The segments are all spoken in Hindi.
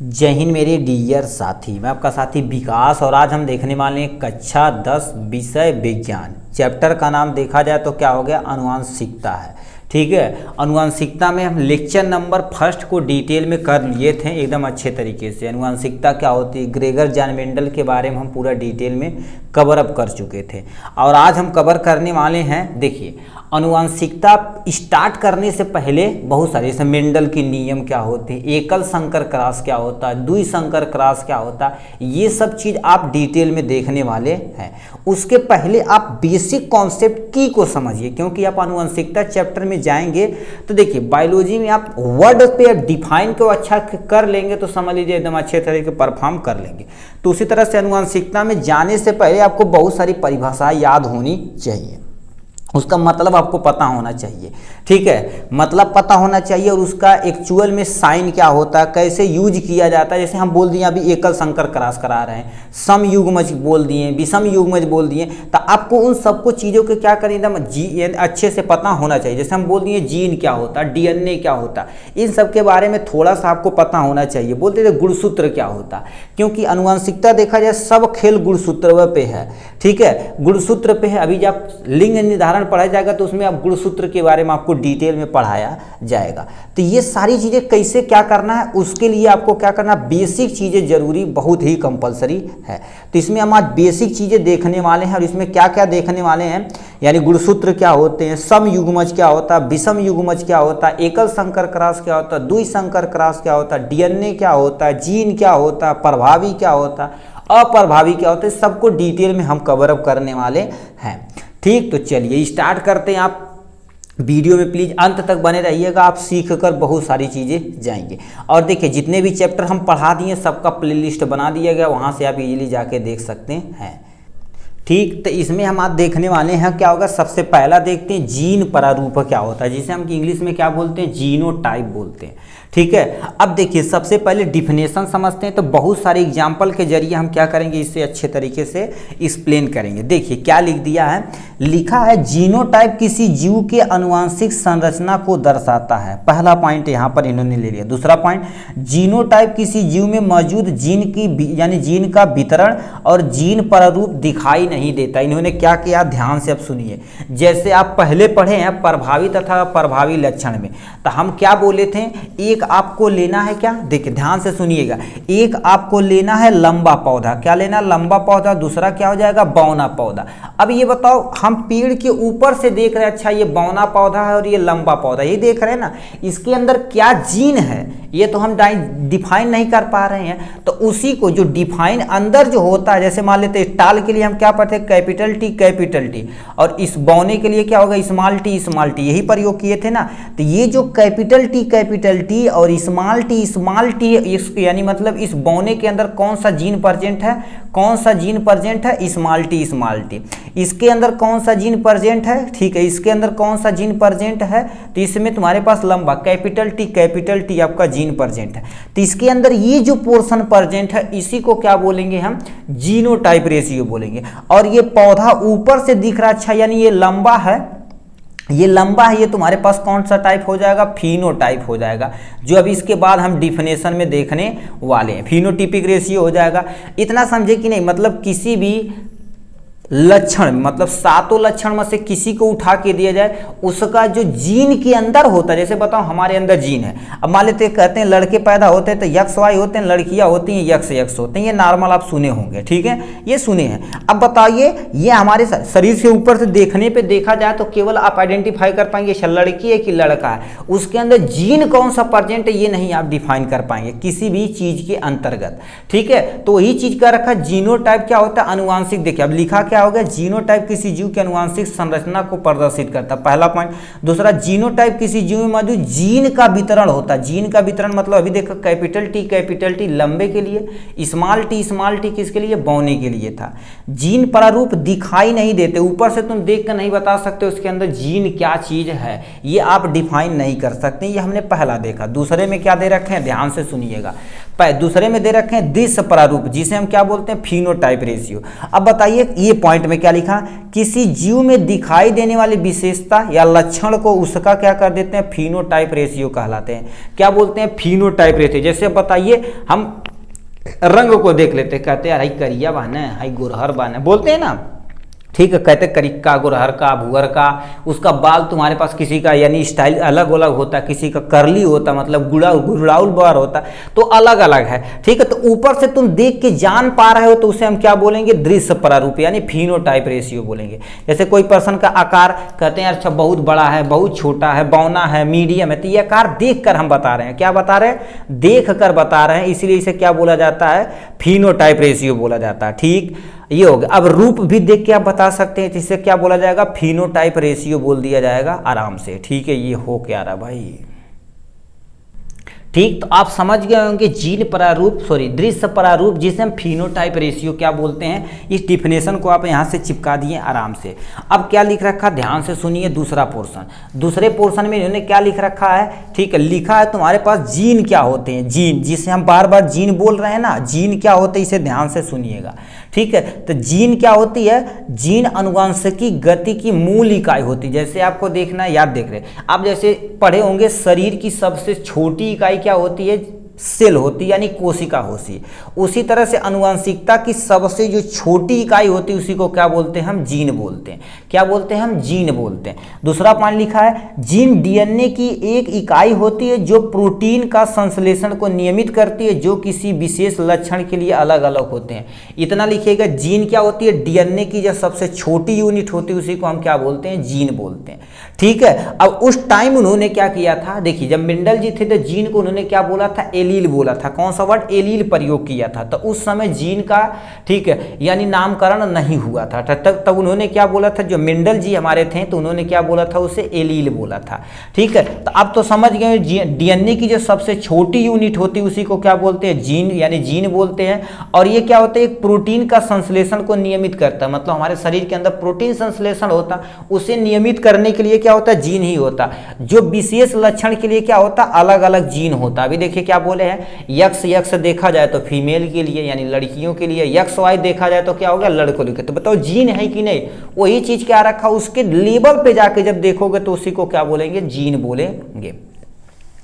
जय हिंद मेरे डियर साथी, मैं आपका साथी विकास। और आज हम देखने वाले हैं कक्षा 10 विषय विज्ञान। चैप्टर का नाम देखा जाए तो क्या हो गया, आनुवंशिकता है। ठीक है, आनुवंशिकता में हम लेक्चर नंबर फर्स्ट को डिटेल में कर लिए थे एकदम अच्छे तरीके से। आनुवंशिकता क्या होती है, ग्रेगर जॉन मेंडल के बारे में हम पूरा डिटेल में कवर अप कर चुके थे। और आज हम कवर करने वाले हैं, देखिए आनुवंशिकता स्टार्ट करने से पहले बहुत सारे, जैसे मेंडल के नियम क्या होते हैं, एकल संकर क्रॉस क्या होता है, द्वि संकर क्रॉस क्या होता है, ये सब चीज़ आप डिटेल में देखने वाले हैं। उसके पहले आप बेसिक कॉन्सेप्ट की को समझिए, क्योंकि आप आनुवंशिकता चैप्टर में जाएंगे तो देखिए बायोलॉजी में आप वर्ड पे डिफाइन को अच्छा कर लेंगे तो समझ लीजिए एकदम अच्छे तरीके परफॉर्म कर लेंगे। तो उसी तरह से आनुवंशिकता में जाने से पहले आपको बहुत सारी परिभाषाएं याद होनी चाहिए, उसका मतलब आपको पता होना चाहिए। ठीक है, मतलब पता होना चाहिए और उसका एक्चुअल में साइन क्या होता है, कैसे यूज किया जाता है। जैसे हम बोल दिए अभी एकल संकर क्रॉस करा रहे हैं, सम युग्मज बोल दिए, विषम युग्मज बोल दिए, तो आपको उन सबको चीज़ों के क्या करें एकदम अच्छे से पता होना चाहिए। जैसे हम बोल दिए जीन क्या होता है, डीएनए क्या होता है, इन सब के बारे में थोड़ा सा आपको पता होना चाहिए। बोलते थे गुणसूत्र क्या होता है, क्योंकि आनुवंशिकता देखा जाए सब खेल गुणसूत्र पे है। ठीक है, गुणसूत्र पे है। अभी जब लिंग निर्धारण पढ़ाया जाएगा तो उसमें आप गुणसूत्र के बारे में आपको डिटेल में पढ़ाया जाएगा। तो ये सारी चीज़ें कैसे क्या करना है, उसके लिए आपको क्या करना, बेसिक चीज़ें जरूरी, बहुत ही कंपलसरी है। तो इसमें हम आज बेसिक चीज़ें देखने वाले हैं और इसमें क्या क्या देखने वाले हैं, यानी गुणसूत्र क्या होते हैं, सम युग्मज क्या होता है, विषम युग्मज क्या होता है, एकल संकर क्रॉस क्या होता है, द्वि संकर क्रॉस क्या होता है, डीएनए क्या होता है, जीन क्या होता है, प्रभावी क्या होता है, अप्रभावी क्या होता है, सबको डिटेल में हम कवर अप करने वाले हैं। ठीक, तो चलिए स्टार्ट करते हैं। आप वीडियो में प्लीज़ अंत तक बने रहिएगा, आप सीख कर बहुत सारी चीज़ें जाएंगे। और देखिए जितने भी चैप्टर हम पढ़ा दिए सबका प्लेलिस्ट बना दिया गया, वहाँ से आप इजीली जाके देख सकते हैं। ठीक, तो इसमें हम आज देखने वाले हैं क्या होगा, सबसे पहला देखते हैं जीन प्रारूप क्या होता है, जिसे हम इंग्लिश में क्या बोलते हैं, जीनोटाइप बोलते हैं। ठीक है, अब देखिए सबसे पहले डिफिनेशन समझते हैं। तो बहुत सारे एग्जाम्पल के जरिए हम क्या करेंगे, इससे अच्छे तरीके से एक्सप्लेन करेंगे। देखिए क्या लिख दिया है, लिखा है जीनोटाइप किसी जीव के आनुवंशिक संरचना को दर्शाता है। पहला पॉइंट यहाँ पर इन्होंने ले लिया। दूसरा पॉइंट, जीनोटाइप किसी जीव में मौजूद जीन की यानी जीन का वितरण और जीन प्रारूप दिखाई नहीं देता। इन्होंने क्या किया, ध्यान से अब सुनिए। जैसे आप पहले पढ़े हैं प्रभावी तथा अप्रभावी लक्षण में, तो हम क्या बोले थे, एक आपको लेना है क्या, देखिए ध्यान से सुनिएगा, एक आपको लेना है लंबा पौधा, क्या लेना, लंबा पौधा। दूसरा क्या हो जाएगा, बौना पौधा। अब ये बताओ, हम पेड़ के ऊपर से देख रहे हैं, अच्छा ये बौना पौधा है और ये लंबा पौधा, ये देख रहे हैं ना, इसके अंदर क्या जीन है ये तो हम डिफाइन नहीं कर पा रहे हैं। तो उसी को जो डिफाइन अंदर जो होता है, जैसे मान लेते हैं टाल के लिए हम क्या पढ़ते हैं, कैपिटल टी, और इस बौने के लिए क्या होगा, स्मॉल टी, यही प्रयोग किए थे ना। तो ये जो कैपिटल टी और स्मॉल टी, यानी मतलब इस बौने के अंदर कौन सा जीन प्रेजेंट है, कौन सा जीन प्रेजेंट है, स्मॉल टी। इसके अंदर कौन सा जीन प्रेजेंट है, ठीक है, इसके अंदर कौन सा जीन प्रेजेंट है, तो इसमें तुम्हारे पास लंबा कैपिटल टी आपका जीन प्रेजेंट है। तो इसके अंदर ये जो पोर्शन प्रेजेंट है इसी को क्या बोलेंगे, हम जीनोटाइप रेशियो बोलेंगे। और ये पौधा ऊपर से दिख रहा, अच्छा यानी ये लंबा है, ये तुम्हारे पास कौन सा टाइप हो जाएगा, फिनोटाइप हो जाएगा, जो अभी इसके बाद हम डिफिनेशन में देखने वाले हैं। फिनोटिपिक रेशियो हो जाएगा। इतना समझे कि नहीं, मतलब किसी भी लक्षण, मतलब सातों लक्षण में से किसी को उठा के दिया जाए, उसका जो जीन के अंदर होता है, जैसे बताओ हमारे अंदर जीन है, अब मान लेते कहते हैं लड़के पैदा होते हैं तो XY होते हैं, लड़कियां होती हैं XX होते हैं, ये नॉर्मल आप सुने होंगे। ठीक है, ये सुने हैं। अब बताइए ये हमारे शरीर से ऊपर से देखने पे देखा जाए तो केवल आप आइडेंटिफाई कर पाएंगे लड़की है कि लड़का है, उसके अंदर जीन कौन सा प्रेजेंट है ये नहीं आप डिफाइन कर पाएंगे किसी भी चीज के अंतर्गत। ठीक है, तो वही चीज का रखा, जीनोटाइप क्या होता है, आनुवंशिक। देखिए अब लिखा क्या हो गया, जीनोटाइप किसी जीव की आनुवंशिक संरचना को प्रदर्शित करता है, पहला पॉइंट। दूसरा, जीनोटाइप किसी जीव में मौजूद जीन का वितरण होता है। जीन का वितरण मतलब अभी देखो कैपिटल टी लंबे के लिए, स्मॉल टी किसके लिए, बौने के लिए था। जीन प्रारूप दिखाई नहीं देते, ऊपर से तुम देख कर नहीं बता सकते उसके अंदर जीन क्या चीज है, ये आप डिफाइन नहीं कर सकते। ये हमने पहला देखा। दूसरे में क्या दे रखे हैं, ध्यान से सुनिएगा, दूसरे में दे रखे हैं दिश प्रारूप, जिसे हम क्या बोलते हैं, फिनोटाइप रेशियो। अब बताइए ये पॉइंट में क्या लिखा, किसी जीव में दिखाई देने वाली विशेषता या लक्षण को उसका क्या कर देते हैं, फिनोटाइप रेशियो कहलाते हैं। क्या बोलते हैं, फिनोटाइप रेशियो। जैसे बताइए, हम रंग को देख लेते, कहते हैं हाई करिया बान है, हाई गुरहर बान है, बोलते हैं ना, ठीक है, कहते करिक्का, गुरहर का, भुअर का। उसका बाल तुम्हारे पास किसी का यानी स्टाइल अलग अलग होता है, किसी का करली होता, मतलब गुड़ाउल बार होता, तो अलग अलग है, ठीक है। तो ऊपर से तुम देख के जान पा रहे हो तो उसे हम क्या बोलेंगे, दृश्य प्रारूप यानी फिनोटाइप रेशियो बोलेंगे। जैसे कोई पर्सन का आकार कहते हैं अच्छा बहुत बड़ा है, बहुत छोटा है, बौना है, मीडियम है, तो ये आकार देख कर हम बता रहे हैं, क्या बता रहे हैं, देख कर बता रहे हैं, इसीलिए इसे क्या बोला जाता है, फिनोटाइप रेशियो बोला जाता है, ठीक, ये हो गया। अब रूप भी देख के आप बता सकते हैं, जिससे क्या बोला जाएगा, फिनोटाइप रेशियो बोल दिया जाएगा आराम से, ठीक है। ये हो क्या रहा भाई, ठीक। तो आप समझ गए होंगे जीन प्रारूप, सॉरी दृश्य प्रारूप, जिसे हम फिनोटाइप रेशियो क्या बोलते हैं। इस डिफिनेशन को आप यहाँ से चिपका दिए आराम से। अब क्या लिख रखा, ध्यान से सुनिए दूसरा पोर्शन। दूसरे पोर्शन में इन्होंने क्या लिख रखा है, ठीक है, लिखा है तुम्हारे पास जीन क्या होते हैं, जीन, जिसे हम बार बार जीन बोल रहे हैं ना, जीन क्या होते हैं, इसे ध्यान से सुनिएगा, ठीक है। तो जीन क्या होती है, जीन अनुवांशिकी गति की मूल इकाई होती है। जैसे आपको देखना है, याद देख रहे, आप जैसे पढ़े होंगे, शरीर की सबसे छोटी इकाई क्या होती है, सेल होती है, यानी कोशिका होती है। उसी तरह से अनुवांशिकता की सबसे जो छोटी इकाई होती है उसी को क्या बोलते हैं, हम जीन बोलते हैं। क्या बोलते हैं, हम जीन बोलते हैं। दूसरा पॉइंट लिखा है, जीन डीएनए की एक इकाई होती है जो प्रोटीन का संश्लेषण को नियमित करती है, जो किसी विशेष लक्षण के लिए अलग अलग होते हैं। इतना लिखिएगा, जीन क्या होती है, डीएनए की जो सबसे छोटी यूनिट होती है उसी को हम क्या बोलते हैं, जीन बोलते हैं, ठीक है। अब उस टाइम उन्होंने क्या किया था, देखिए जब मेंडल जी थे तो जीन को उन्होंने क्या बोला था, एलील बोला था। कौन सा वर्ड, एलील प्रयोग किया था। तो उस समय जीन का, ठीक है, यानी नामकरण नहीं हुआ था। तब उन्होंने क्या बोला था, जो मेंडल जी हमारे थे तो उन्होंने क्या बोला था, उसे एलील बोला था, ठीक है। तो अब तो समझ गए, डीएनए की जो सबसे छोटी यूनिट होती है उसी को क्या बोलते हैं, जीन, यानी जीन बोलते हैं। और ये क्या होता है, एक प्रोटीन का संश्लेषण को नियमित करता है, मतलब हमारे शरीर के अंदर प्रोटीन संश्लेषण होता, उसे नियमित करने के लिए क्या होता है, जीन ही होता। जो विशेष लक्षण के लिए क्या होता, अलग अलग जीन होता। अभी देखिए क्या बोले हैं, यक्स यक्स देखा जाए तो फीमेल के लिए यानी लड़कियों के लिए, यक्स वाई देखा जाए तो क्या होगा, लड़कों के लिए। तो बताओ जीन है कि नहीं, वही चीज क्या रखा, उसके लेवल पे जाके जब देखोगे तो उसी को क्या बोलेंगे, जीन बोलेंगे,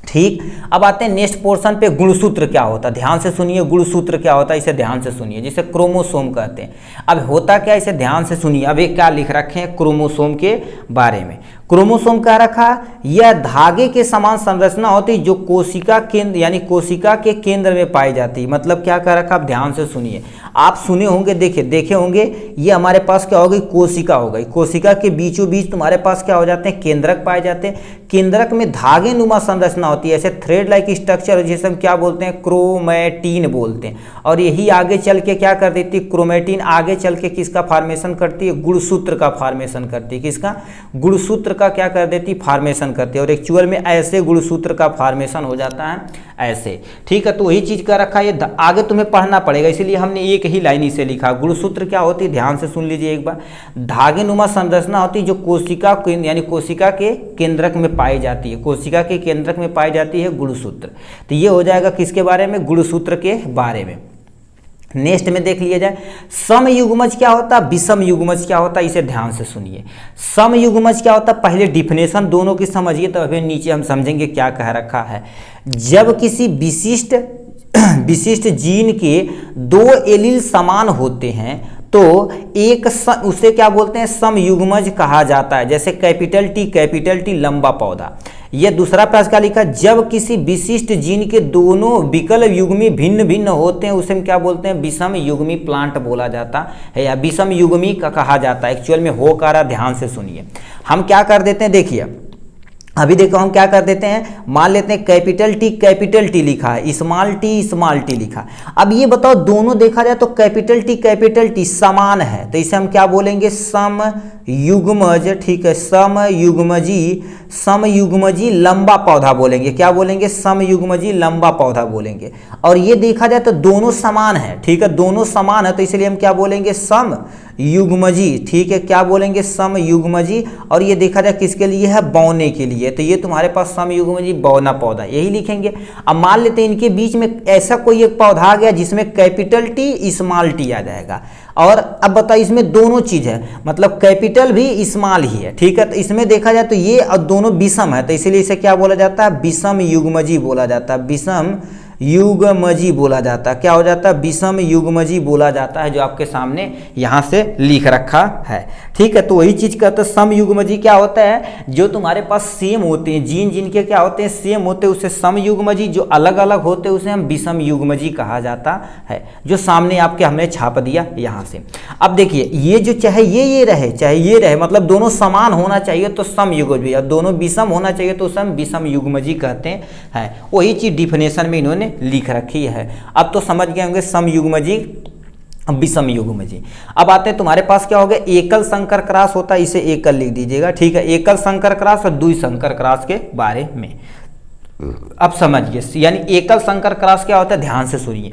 ठीक। अब आते हैं नेक्स्ट पोर्शन पे, गुणसूत्र क्या होता है। ध्यान से सुनिए, गुणसूत्र क्या होता है, इसे ध्यान से सुनिए, जिसे क्रोमोसोम कहते हैं। अब होता क्या, इसे ध्यान से सुनिए। अब एक क्या लिख रखे हैं क्रोमोसोम के बारे में। क्रोमोसोम क्या रखा, यह धागे के समान संरचना होती है जो कोशिका केंद्र यानी कोशिका के केंद्र में पाई जाती है। मतलब क्या कर रखा, आप ध्यान से सुनिए। आप सुने होंगे, देखे होंगे, ये हमारे पास क्या हो गई, कोशिका हो गई। कोशिका के बीचों बीच तुम्हारे पास क्या हो जाते हैं, केंद्रक पाए जाते हैं। केंद्रक में धागे नुमा संरचना होती है, ऐसे थ्रेड लाइक स्ट्रक्चर, जिसे हम क्या बोलते हैं, क्रोमैटिन बोलते हैं। और यही आगे चल के क्या कर देती है, क्रोमैटिन आगे चल के किसका फॉर्मेशन करती है, गुणसूत्र का फॉर्मेशन करती है। किसका, गुणसूत्र का क्या कर देती, फॉर्मेशन करती है। और एक्चुअल में ऐसे गुणसूत्र का फॉर्मेशन हो जाता है, ऐसे, ठीक है। तो वही चीज का रखा है, आगे तुम्हें पढ़ना पड़ेगा, इसीलिए हमने एक ही लाइन इसे लिखा। गुणसूत्र क्या होती है, ध्यान से सुन लीजिए एक बार। धागे नुमा संरचना होती है जो कोशिका यानी कोशिका के केंद्रक में पाई जाती है। कोशिका के केंद्रक में पाई जाती है गुणसूत्र। तो ये हो जाएगा किसके बारे में, गुणसूत्र के बारे में। नेक्स्ट में देख लिया जाए, समयुग्मज क्या होता है, विषम युग्मज क्या होता है, इसे ध्यान से सुनिए। समयुग्मज क्या होता है, पहले डिफिनेशन दोनों की समझिए, तो अभी नीचे हम समझेंगे क्या कह रखा है। जब किसी विशिष्ट जीन के दो एलील समान होते हैं तो एक उसे क्या बोलते हैं, समयुग्मज कहा जाता है। जैसे कैपिटल टी लंबा पौधा। यह दूसरा प्रश्न क्या लिखा, जब किसी विशिष्ट जीन के दोनों विकल्प युग्मी भिन्न भिन्न होते हैं उसे हम क्या बोलते हैं, विषम युग्मी प्लांट बोला जाता है या विषम युग्मी का कहा जाता है। एक्चुअल में हो का रहा, ध्यान से सुनिए। हम क्या कर देते हैं, देखिए अभी देखो हम क्या कर देते हैं, मान लेते हैं कैपिटल टी लिखा है, स्मॉल टी लिखा। अब ये बताओ दोनों देखा जाए तो कैपिटल टी समान है, तो इसे हम क्या बोलेंगे, समयुग्मज, ठीक है, समयुग्मजी लंबा पौधा बोलेंगे। क्या बोलेंगे, समयुग्मजी लंबा पौधा बोलेंगे। और ये देखा जाए तो दोनों समान है, ठीक है, दोनों समान है, तो इसलिए हम क्या बोलेंगे, समयुग्मजी, ठीक है, क्या बोलेंगे, समयुग्मजी। और ये देखा जाए किसके लिए है, बौने के लिए, तो ये तुम्हारे पास समयुग्मजी बौना पौधा, यही लिखेंगे। अब मान लेते हैं इनके बीच में ऐसा कोई एक पौधा आ गया जिसमें कैपिटल टी स्मॉल टी आ जाएगा। और अब बताओ इसमें दोनों चीज है, मतलब कैपिटल भी स्मॉल ही है, ठीक है। तो इसमें देखा जाए तो ये और दोनों विषम है, तो इसीलिए इसे क्या बोला जाता है, विषम युग्मजी बोला जाता है, विषम युग्मजी बोला जाता है। क्या हो जाता है, विषम युग्मजी बोला जाता है, जो आपके सामने यहाँ से लिख रखा है, ठीक है। तो वही चीज कहते हैं समयुग्मजी क्या होता है, जो तुम्हारे पास सेम होते हैं, जीन जिनके क्या होते हैं, सेम होते हैं, उसे समयुग्मजी, जो अलग अलग होते हैं उसे हम विषम युग्मजी कहा जाता है, जो सामने आपके हमने छाप दिया यहाँ से। अब देखिए ये जो चाहे ये रहे चाहे ये रहे, मतलब दोनों समान होना चाहिए तो समयुग्मजी, और दोनों विषम होना चाहिए तो उसे हम विषम युग्मजी कहते हैं। वही चीज डिफिनेशन में इन्होंने लिख रखी है। अब तो समझ गए होंगे समयुग्मजी विषम युग्मजी। अब आते हैं तुम्हारे पास क्या हो गया, एकल संकर क्रॉस होता है, इसे एकल लिख दीजिएगा, ठीक है। एकल संकर क्रॉस और द्वि संकर क्रॉस के बारे में अब समझिए, यानी एकल संकर क्रॉस क्या होता है, ध्यान से सुनिए।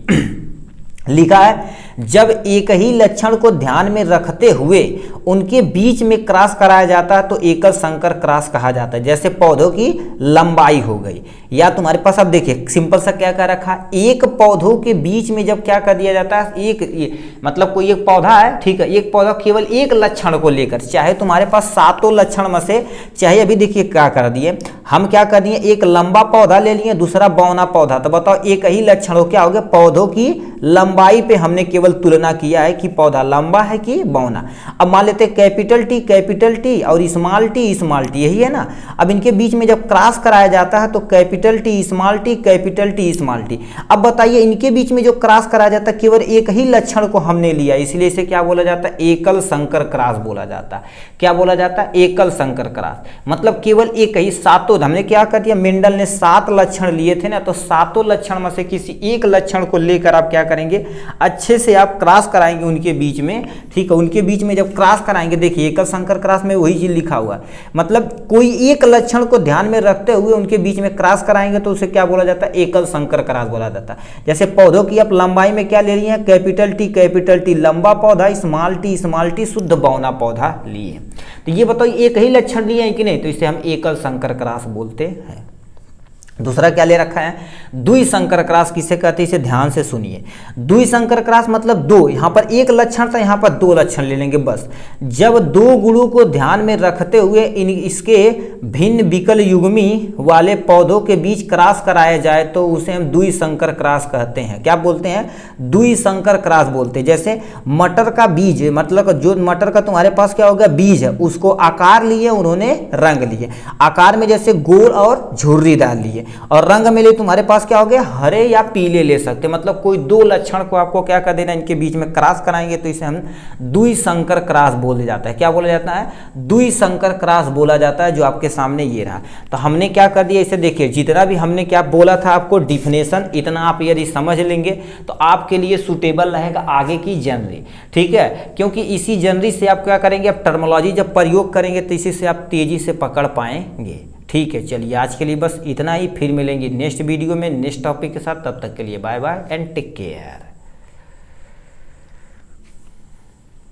लिखा है जब एक ही लक्षण को ध्यान में रखते हुए उनके बीच में क्रॉस कराया जाता है तो एकल संकर क्रॉस कहा जाता है। जैसे पौधों की लंबाई हो गई, या तुम्हारे पास अब देखिए सिंपल सा क्या कर रखा है, एक पौधों के बीच में जब क्या कर दिया जाता है, मतलब कोई एक पौधा है, ठीक है, एक पौधा केवल एक लक्षण को लेकर, चाहे तुम्हारे पास 7 लक्षण में से, चाहे अभी देखिए क्या कर दिए हम, क्या कर दिए, एक लंबा पौधा ले लिए, दूसरा बौना पौधा, तो बताओ एक ही लक्षण हो, क्या हो गया, पौधों की लंबाई पे हमने केवल तुलना किया है कि पौधा लंबा है कि बौना। अब मान लेते हैं कैपिटल टी और स्मॉल टी, यही है ना। अब इनके बीच में जब क्रॉस कराया जाता है तो कैपिटल टी स्मॉल टी। अब बताइए इनके बीच में जो क्रॉस कराया जाता है केवल एक ही लक्षण को हमने लिया, इसलिए इसे क्या बोला जाता है, एकल संकर क्रॉस बोला जाता है। क्या बोला जाता है, एकल संकर क्रॉस, मतलब केवल एक ही, सातों, हमने क्या कर दिया, मेंडल ने 7 लक्षण लिए थे ना, तो 7 लक्षण में से किसी एक लक्षण को लेकर आप क्या करेंगे, अच्छे से आप क्रॉस कराएंगे उनके बीच में, ठीक है। उनके बीच में जब क्रॉस कराएंगे, देखिए एकल संकर क्रॉस में वही चीज लिखा हुआ है, मतलब कोई एक लक्षण को ध्यान में रखते हुए उनके बीच में क्रॉस कराएंगे तो उसे क्या बोला जाता है, एकल संकर क्रॉस बोला जाता है। जैसे पौधों की आप लंबाई में क्या ले लिए हैं, कैपिटल टी लंबा पौधा, स्मॉल टी शुद्ध बौना पौधा लिए। तो ये बताओ एक ही लक्षण लिए हैं कि नहीं, तो इसे हम एकल संकर क्रॉस बोलते हैं। दूसरा क्या ले रखा है, द्वि संकर क्रॉस किसे कहते हैं, इसे ध्यान से सुनिए। द्वि संकर क्रॉस मतलब दो, यहाँ पर एक लक्षण था, यहाँ पर 2 लक्षण ले लेंगे बस। जब 2 गुणों को ध्यान में रखते हुए इसके भिन्न विकल युग्मी वाले पौधों के बीच क्रॉस कराया जाए तो उसे हम द्वि संकर क्रॉस कहते हैं। क्या बोलते हैं, द्वि संकर क्रॉस बोलते हैं। जैसे मटर का बीज, मतलब जो मटर का तुम्हारे पास क्या होगा, बीज है, उसको आकार लिए उन्होंने रंग लिए, आकार में जैसे गोल और झुर्रीदार लिए, और रंग में ले तुम्हारे पास क्या हो गया, हरे या पीले ले सकते, मतलब कोई 2 लक्षण को आपको क्या कर देना, इनके बीच में क्रॉस कराएंगे तो इसे हम द्वि संकर क्रॉस बोला जाता है। क्या बोला जाता है, द्वि संकर क्रॉस बोला जाता है, जो आपके सामने ये रहा। तो हमने क्या कर दिया, इसे देखिए जितना भी हमने क्या बोला था आपको डिफिनेशन, इतना आप यदि समझ लेंगे तो आपके लिए सुटेबल रहेगा आगे की जनरी, ठीक है। क्योंकि इसी जनरी से आप क्या करेंगे, आप टर्मोलॉजी जब प्रयोग करेंगे तो इसी से आप तेजी से पकड़ पाएंगे, ठीक है। चलिए आज के लिए बस इतना ही, फिर मिलेंगे नेक्स्ट वीडियो में नेक्स्ट टॉपिक के साथ, तब तक के लिए bye bye and take care.